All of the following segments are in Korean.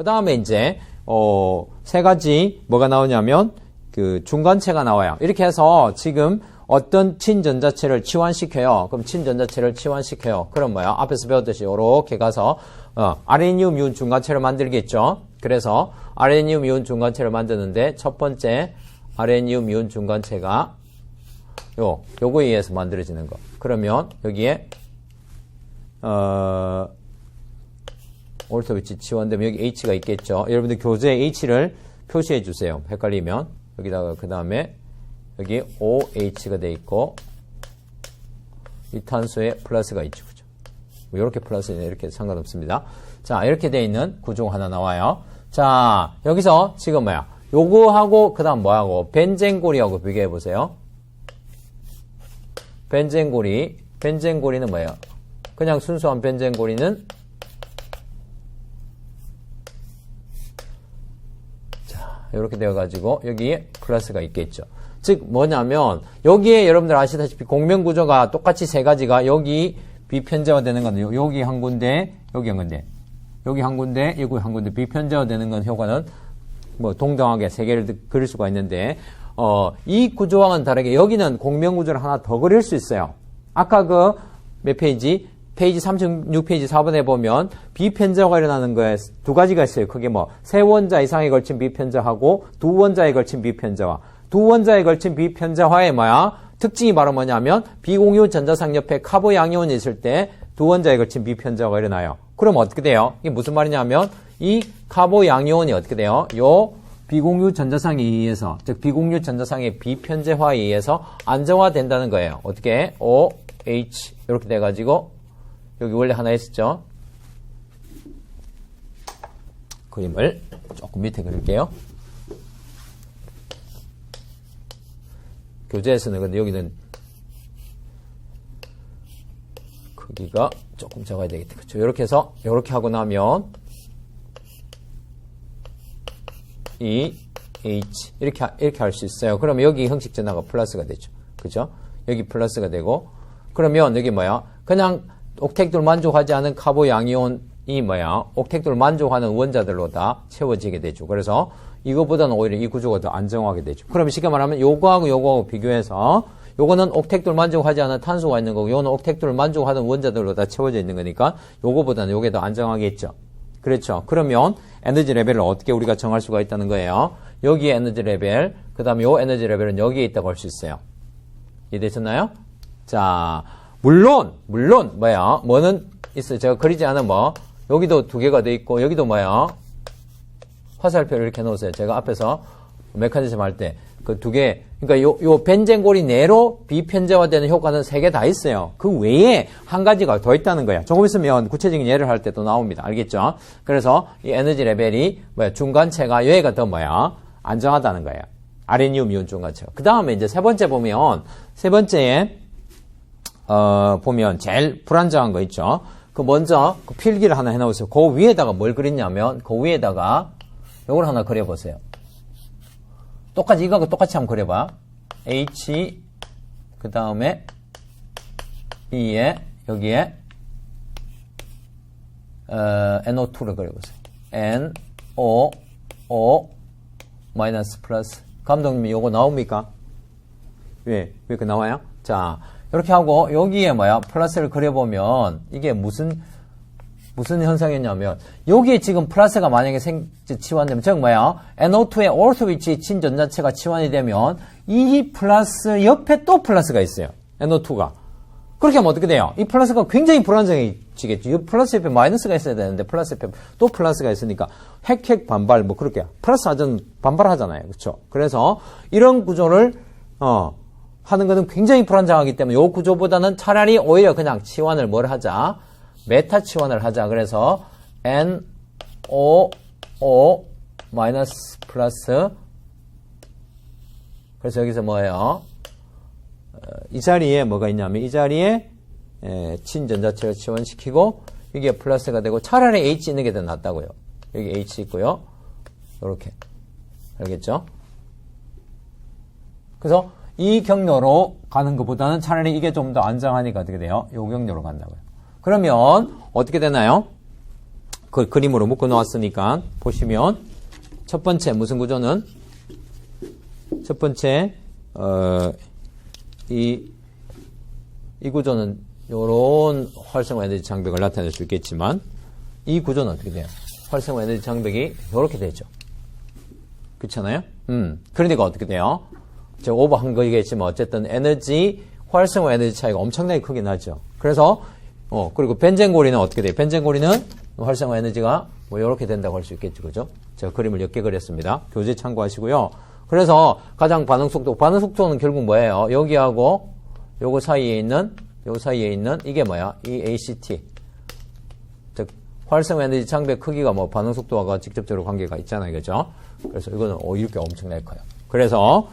그 다음에 이제, 세 가지 뭐가 나오냐면, 그 중간체가 나와요. 이렇게 해서 지금 어떤 친전자체를 치환시켜요. 그럼 친전자체를 치환시켜요. 그럼 뭐야? 앞에서 배웠듯이 요렇게 가서, 아레니움 이온 중간체를 만들겠죠. 그래서 아레니움 이온 중간체를 만드는데 첫 번째 아레니움 이온 중간체가 요거에 의해서 만들어지는 거. 그러면 여기에 올터 위치 치환되면 여기 H가 있겠죠. 여러분들 교재에 H를 표시해 주세요. 헷갈리면 여기다가 그 다음에 여기 OH가 돼 있고 이 탄소에 플러스가 있죠. 그죠? 뭐 이렇게 플러스는 이렇게 상관없습니다. 자, 이렇게 돼 있는 구조가 하나 나와요. 자, 여기서 지금 뭐야? 요거하고 그다음 뭐하고 벤젠고리하고 비교해 보세요. 벤젠고리는 뭐예요? 그냥 순수한 벤젠고리는 자, 이렇게 되어 가지고 여기에 플러스가 있겠죠. 즉 뭐냐면 여기에 여러분들 아시다시피 공면 구조가 똑같이 세 가지가 여기 비편제화 되는 건 여기 한 군데, 여기 한 군데, 여기 한 군데, 여기 한 군데 비편제화 되는 건 효과는 뭐 동등하게 세 개를 그릴 수가 있는데 이 구조와는 다르게 여기는 공면 구조를 하나 더 그릴 수 있어요. 아까 그 몇 페이지? 페이지 36페이지 4번에 보면 비편제화가 일어나는 거에 두 가지가 있어요. 그게 뭐 세 원자 이상에 걸친 비편제화하고 두 원자에 걸친 비편제화. 두 원자에 걸친 비편제화의 뭐야? 특징이 바로 뭐냐면 비공유 전자상 옆에 카보 양이온이 있을 때 두 원자에 걸친 비편제화가 일어나요. 그럼 어떻게 돼요? 이게 무슨 말이냐면 이 카보 양이온이 어떻게 돼요? 요 비공유 전자상에 의해서, 즉 비공유 전자상의 비편제화에 의해서 안정화된다는 거예요. 어떻게? OH 이렇게 돼가지고 여기 원래 하나 있었죠? 그림을 조금 밑에 그릴게요. 교재에서는 근데 여기는 크기가 조금 작아야 되겠다. 그렇죠? 이렇게 해서 이렇게 하고 나면 이 H 이렇게 할 수 있어요. 그러면 여기 형식 전화가 플러스가 되죠. 그죠? 여기 플러스가 되고 그러면 여기 뭐야? 그냥 옥택도를 만족하지 않은 카보 양이온이 뭐야? 옥택도를 만족하는 원자들로 다 채워지게 되죠. 그래서 이거보다는 오히려 이 구조가 더 안정하게 되죠. 그러면 쉽게 말하면 요거하고 비교해서 요거는 옥택도를 만족하지 않은 탄소가 있는 거고 요거는 옥택도를 만족하는 원자들로 다 채워져 있는 거니까 요거보다는 요게 더 안정하겠죠. 그렇죠. 그러면 에너지 레벨을 어떻게 우리가 정할 수가 있다는 거예요. 여기에 에너지 레벨, 그 다음에 요 에너지 레벨은 여기에 있다고 할 수 있어요. 이해되셨나요? 자, 물론 뭐야? 뭐는 있어요. 제가 그리지 않은 뭐 여기도 두 개가 돼 있고 여기도 뭐야? 화살표를 이렇게 놓으세요. 제가 앞에서 메커니즘 할 때 그 두 개, 그러니까 요 벤젠골이 내로 비편제화되는 효과는 세 개 다 있어요. 그 외에 한 가지가 더 있다는 거야. 조금 있으면 구체적인 예를 할 때 또 나옵니다. 알겠죠? 그래서 이 에너지 레벨이 뭐야? 중간체가 얘가 더 뭐야? 안정하다는 거예요. 아레니움 이온 중간체가. 그 다음에 이제 세 번째에 보면 제일 불안정한 거 있죠. 그 먼저 그 필기를 하나 해놓으세요. 그 위에다가 뭘 그렸냐면 그 위에다가 요걸 하나 그려보세요. 똑같이 이거하고 똑같이 한번 그려봐. H 그 다음에 E에 여기에 NO2를 그려보세요. NO 마이너스 플러스. 감독님이 요거 나옵니까? 왜 그 나와요? 자, 이렇게 하고 여기에 뭐야? 플러스를 그려보면 이게 무슨 현상이냐면 여기에 지금 플러스가 만약에 치환되면 즉 뭐야? NO2의 올토 위치 친전자체가 치환이 되면 이 플러스 옆에 또 플러스가 있어요. NO2가. 그렇게 하면 어떻게 돼요? 이 플러스가 굉장히 불안정해지겠죠. 이 플러스 옆에 마이너스가 있어야 되는데 플러스 옆에 또 플러스가 있으니까 핵 반발 뭐 그렇게 플러스 하전 반발하잖아요. 그렇죠? 그래서 이런 구조를 하는 것은 굉장히 불안정하기 때문에 이 구조보다는 차라리 오히려 그냥 치환을 뭘 하자? 메타 치환을 하자. 그래서 NO 마이너스 플러스. 그래서 여기서 뭐예요? 이 자리에 뭐가 있냐면 이 자리에 친전자체를 치환시키고 이게 플러스가 되고 차라리 H 있는 게 더 낫다고요. 여기 H 있고요. 이렇게. 알겠죠? 그래서 이 경로로 가는 것보다는 차라리 이게 좀 더 안정하니까 어떻게 돼요? 이 경로로 간다고요. 그러면 어떻게 되나요? 그 그림으로 묶어 놓았으니까 보시면 첫 번째 무슨 구조는 첫 번째 이 구조는 요런 활성화 에너지 장벽을 나타낼 수 있겠지만 이 구조는 어떻게 돼요? 활성화 에너지 장벽이 요렇게 되죠. 그렇잖아요? 그러니까 어떻게 돼요? 제가 오버한 거겠지만 어쨌든 활성화 에너지 차이가 엄청나게 크게 나죠. 그래서 그리고 벤젠고리는 어떻게 돼요? 벤젠고리는 활성화 에너지가 뭐 이렇게 된다고 할 수 있겠죠. 그죠? 제가 그림을 몇 개 그렸습니다. 교재 참고하시고요. 그래서 가장 반응속도는 결국 뭐예요? 여기하고 요거 사이에 있는 이게 뭐야? 이 ACT. 즉 활성화 에너지 장벽 크기가 뭐 반응속도와 직접적으로 관계가 있잖아요. 그죠? 그래서 이거는 이렇게 엄청나게 커요. 그래서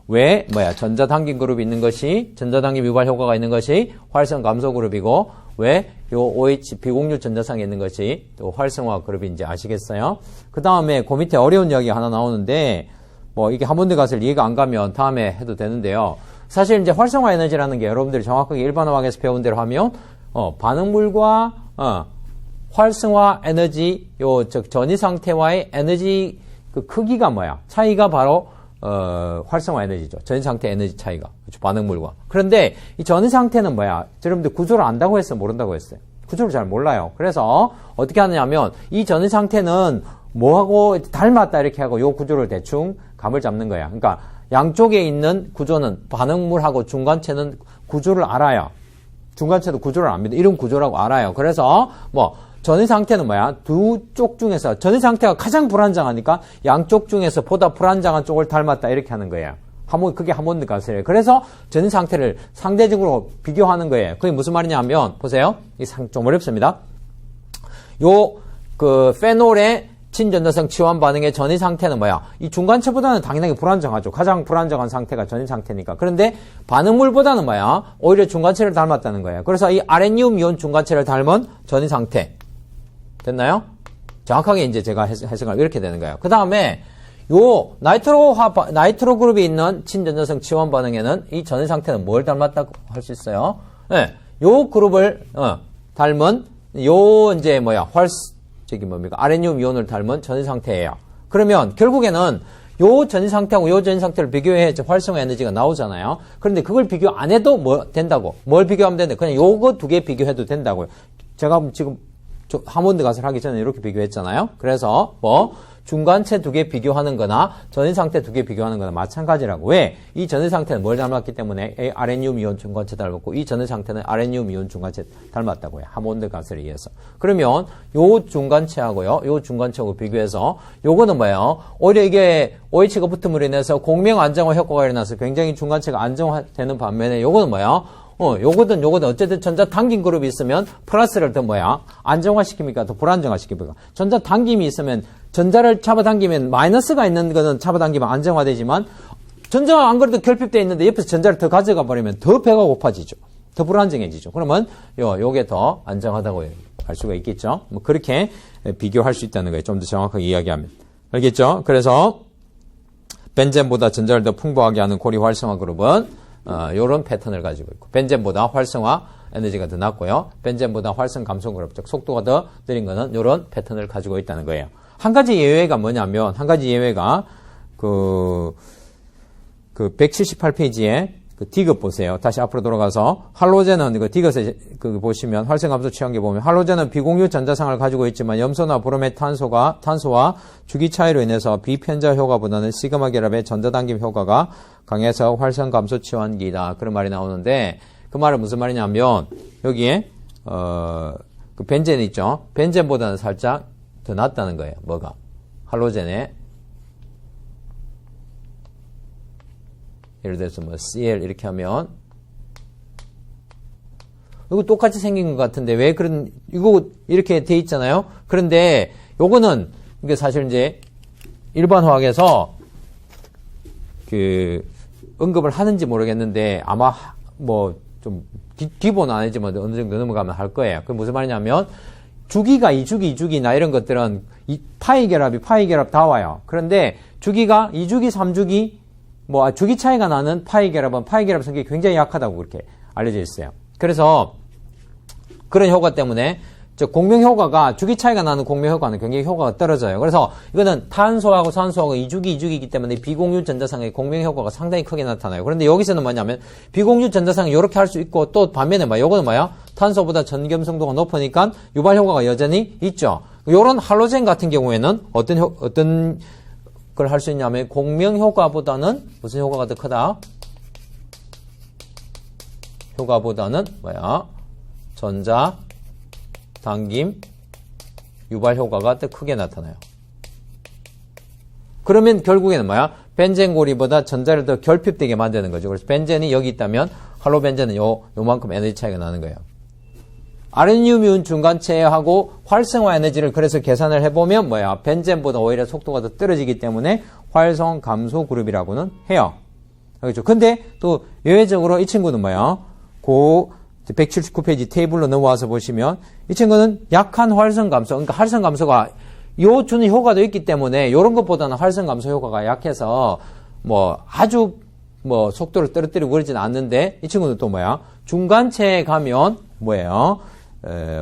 왜 전자당김 그룹이 있는 것이 전자당김 유발 효과가 있는 것이 활성 감소 그룹이고 왜 요 OH 비공유 전자상에 있는 것이 또 활성화 그룹인지 아시겠어요? 그 다음에 그 밑에 어려운 이야기 하나 나오는데 뭐 이게 한 번도 가설 이해가 안 가면 다음에 해도 되는데요. 사실 이제 활성화 에너지라는 게 여러분들이 정확하게 일반화학에서 배운 대로 하면 반응물과 활성화 에너지 즉 전이 상태와의 에너지 그 크기가 뭐야? 차이가 바로 활성화 에너지죠. 전이 상태 에너지 차이가. 그렇죠? 반응물과. 그런데 이 전이 상태는 뭐야? 여러분들 구조를 안다고 했어요? 모른다고 했어요? 구조를 잘 몰라요. 그래서 어떻게 하느냐면 이 전이 상태는 뭐하고 닮았다 이렇게 하고 요 구조를 대충 감을 잡는 거야. 그러니까 양쪽에 있는 구조는 반응물하고 중간체는 구조를 알아요. 중간체도 구조를 압니다. 이런 구조라고 알아요. 그래서 전이 상태는 뭐야? 두 쪽 중에서 전이 상태가 가장 불안정하니까 양쪽 중에서 보다 불안정한 쪽을 닮았다 이렇게 하는 거예요. 그게 하몬드 가설이에요. 그래서 전이 상태를 상대적으로 비교하는 거예요. 그게 무슨 말이냐면 보세요. 좀 어렵습니다. 페놀의 친전자성 치환 반응의 전이 상태는 뭐야? 이 중간체보다는 당연하게 불안정하죠. 가장 불안정한 상태가 전이 상태니까. 그런데 반응물보다는 뭐야? 오히려 중간체를 닮았다는 거예요. 그래서 이 아레니움 이온 중간체를 닮은 전이 상태. 됐나요? 정확하게 이제 제가 해석을 이렇게 되는 거예요. 그 다음에 요 나이트로 그룹이 있는 친전자성 치환 반응에는 이 전이 상태는 뭘 닮았다고 할 수 있어요? 네. 요 그룹을 닮은 이제 아레니움 이온을 닮은 전이 상태예요. 그러면 결국에는 요 전이 상태하고 요 전이 상태를 비교해 활성화 에너지가 나오잖아요. 그런데 그걸 비교 안 해도 된다고. 뭘 비교하면 되는데 그냥 요거 두 개 비교해도 된다고요. 제가 지금 하몬드 가설 하기 전에 이렇게 비교했잖아요. 그래서 중간체 두 개 비교하는 거나 전이 상태 두 개 비교하는 거나 마찬가지라고. 왜? 이 전이 상태는 뭘 닮았기 때문에 아레니움 이온 중간체 닮았고 이 전이 상태는 아레니움 이온 중간체 닮았다고요. 하몬드 가설에 의해서. 그러면 요 중간체하고요. 요 중간체하고 비교해서 요거는 뭐예요? 오히려 이게 OH가 붙음으로 인해서 공명 안정화 효과가 일어나서 굉장히 중간체가 안정화되는 반면에 요거는 뭐예요? 요거든 어쨌든 전자 당김 그룹이 있으면 플러스를 더 안정화시킵니까? 더 불안정화시킵니까? 전자 당김이 있으면 전자를 잡아당기면 마이너스가 있는 거는 잡아당기면 안정화되지만 전자가 안 그래도 결핍되어 있는데 옆에서 전자를 더 가져가 버리면 더 배가 고파지죠. 더 불안정해지죠. 그러면 요게 더 안정하다고 할 수가 있겠죠. 그렇게 비교할 수 있다는 거예요. 좀 더 정확하게 이야기하면. 알겠죠? 그래서 벤젠보다 전자를 더 풍부하게 하는 고리 활성화 그룹은 요런 패턴을 가지고 있고 벤젠보다 활성화 에너지가 더 낮고요. 벤젠보다 활성 감소 그룹 즉 속도가 더 느린 거는 요런 패턴을 가지고 있다는 거예요. 한 가지 예외가 뭐냐면 그 178페이지에 그 디귿 보세요. 다시 앞으로 돌아가서 할로젠은 디귿에 보시면 활성 감소 취한계 보면 할로젠은 비공유 전자상을 가지고 있지만 염소나 브로메 탄소와 주기 차이로 인해서 비편자 효과보다는 시그마 결합의 전자당김 효과가 강해서 활성 감소 취환기이다. 그런 말이 나오는데 그 말은 무슨 말이냐면 여기에 그 벤젠 있죠. 벤젠보다는 살짝 더 낫다는 거예요. 뭐가? 할로젠에 예를 들어서 CL 이렇게 하면 이거 똑같이 생긴 것 같은데 왜 이거 이렇게 돼 있잖아요. 그런데 요거는 이게 사실 이제 일반 화학에서 언급을 하는지 모르겠는데 아마 좀 기본 아니지만 어느 정도 넘어가면 할 거예요. 그게 무슨 말이냐면 주기가 2주기나 이런 것들은 파이 결합 다 와요. 그런데 주기가 2주기, 3주기 주기 차이가 나는 파이 결합 성격이 굉장히 약하다고 그렇게 알려져 있어요. 그래서 그런 효과 때문에 즉 공명 효과가 주기 차이가 나는 공명 효과는 굉장히 효과가 떨어져요. 그래서 이거는 탄소하고 산소하고 이주기이기 때문에 비공유 전자상의 공명 효과가 상당히 크게 나타나요. 그런데 여기서는 뭐냐면 비공유 전자상이 이렇게 할 수 있고 또 반면에 요거는 뭐야? 탄소보다 전기염성도가 높으니까 유발 효과가 여전히 있죠. 요런 할로젠 같은 경우에는 어떤 걸 할 수 있냐면 공명 효과보다는 무슨 효과가 더 크다? 효과보다는 뭐야? 전자 당김 유발 효과가 더 크게 나타나요. 그러면 결국에는 뭐야? 벤젠 고리보다 전자를 더 결핍되게 만드는 거죠. 그래서 벤젠이 여기 있다면 할로벤젠은 요만큼 에너지 차이가 나는 거예요. 아르니움이온 중간체하고 활성화 에너지를 그래서 계산을 해보면 뭐야? 벤젠보다 오히려 속도가 더 떨어지기 때문에 활성 감소 그룹이라고는 해요. 그렇죠? 근데 또 예외적으로 이 친구는 뭐야? 179페이지 테이블로 넘어와서 보시면 이 친구는 약한 활성 감소, 그러니까 활성 감소가 요 주는 효과도 있기 때문에 요런 것보다는 활성 감소 효과가 약해서 아주 속도를 떨어뜨리고 그러지는 않는데 이 친구는 또 뭐야? 중간체에 가면 뭐예요?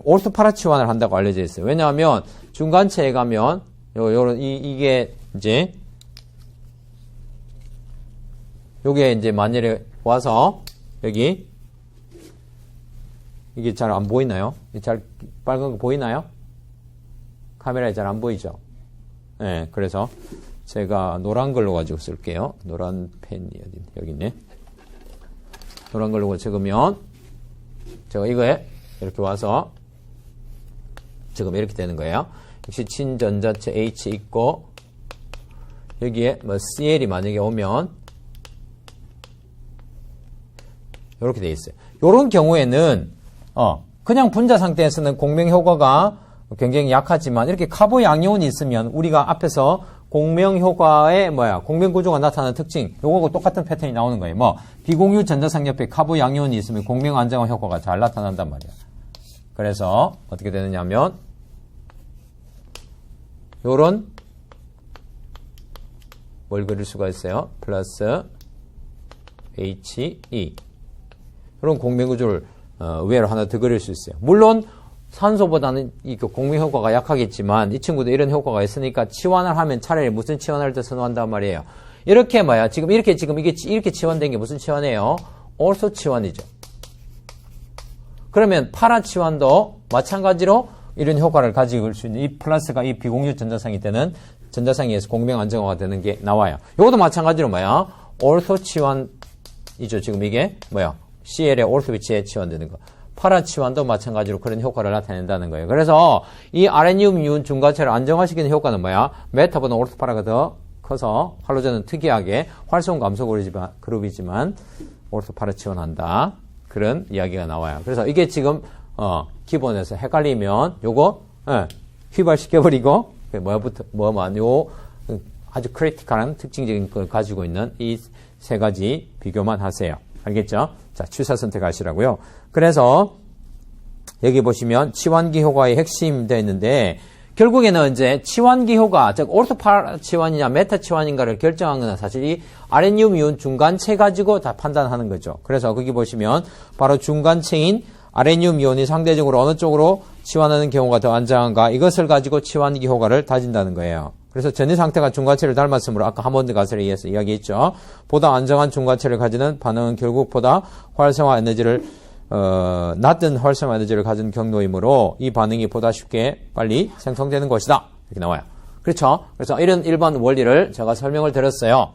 올토파라치환을 한다고 알려져 있어요. 왜냐하면 중간체에 가면 이게 이제 요게 이제 만일에 와서 여기 이게 잘 안 보이나요? 잘 빨간 거 보이나요? 카메라에 잘 안 보이죠? 네, 그래서 제가 노란 걸로 가지고 쓸게요. 노란 펜이 여기 있네. 노란 걸로 적으면 제가 이거에 이렇게 와서 지금 이렇게 되는 거예요. 역시 친전자체 H 있고 여기에 CL이 만약에 오면 이렇게 돼 있어요. 이런 경우에는 그냥 분자 상태에서는 공명 효과가 굉장히 약하지만 이렇게 카보 양이온이 있으면 우리가 앞에서 공명 효과의 공명 구조가 나타나는 특징 요거하고 똑같은 패턴이 나오는 거예요. 비공유 전자상 옆에 카보 양이온이 있으면 공명 안정화 효과가 잘 나타난단 말이야. 그래서 어떻게 되느냐면 요런 뭘 그릴 수가 있어요? 플러스 HE 이런 공명 구조를 의외로 하나 더 그릴 수 있어요. 물론 산소보다는 이 공명 효과가 약하겠지만 이 친구도 이런 효과가 있으니까 치환을 하면 차라리 무슨 치환을 더 선호한단 말이에요. 이렇게 지금 이게 이렇게 치환된 게 무슨 치환이에요? 올소 치환이죠. 그러면 파라 치환도 마찬가지로 이런 효과를 가지고 올 수 있는 이 플러스가 이 비공유 전자상이 되는 전자상에 의해서 공명 안정화가 되는 게 나와요. 이것도 마찬가지로 올소 치환이죠. 지금 이게 CL의 올소 위치에 치환되는 거. 파라 치환도 마찬가지로 그런 효과를 나타낸다는 거예요. 그래서 이 아레니움 이온 중간체를 안정화시키는 효과는 메타보다 올토파라가 더 커서 할로젠은 특이하게 활성 감소 그룹이지만 올토파라 치환한다. 그런 이야기가 나와요. 그래서 이게 지금 기본에서 헷갈리면 요거 휘발시켜버리고 요 아주 크리티컬한 특징적인 걸 가지고 있는 이 세 가지 비교만 하세요. 알겠죠? 자, 취사 선택하시라고요. 그래서 여기 보시면 치환기 효과의 핵심 되어 있는데 결국에는 이제 치환기 효과, 즉 올토파라 치환이냐 메타 치환인가를 결정한 건 사실 이 아레니움 이온 중간체 가지고 다 판단하는 거죠. 그래서 거기 보시면 바로 중간체인 아레니움 이온이 상대적으로 어느 쪽으로 치환하는 경우가 더 안정한가 이것을 가지고 치환기 효과를 다진다는 거예요. 그래서 전이 상태가 중간체를 닮았으므로 아까 하몬드 가설에 의해서 이야기했죠. 보다 안정한 중간체를 가지는 반응은 결국 보다 활성화 에너지를 낮은 활성화 에너지를 가진 경로이므로 이 반응이 보다 쉽게 빨리 생성되는 것이다. 이렇게 나와요. 그렇죠? 그래서 이런 일반 원리를 제가 설명을 드렸어요.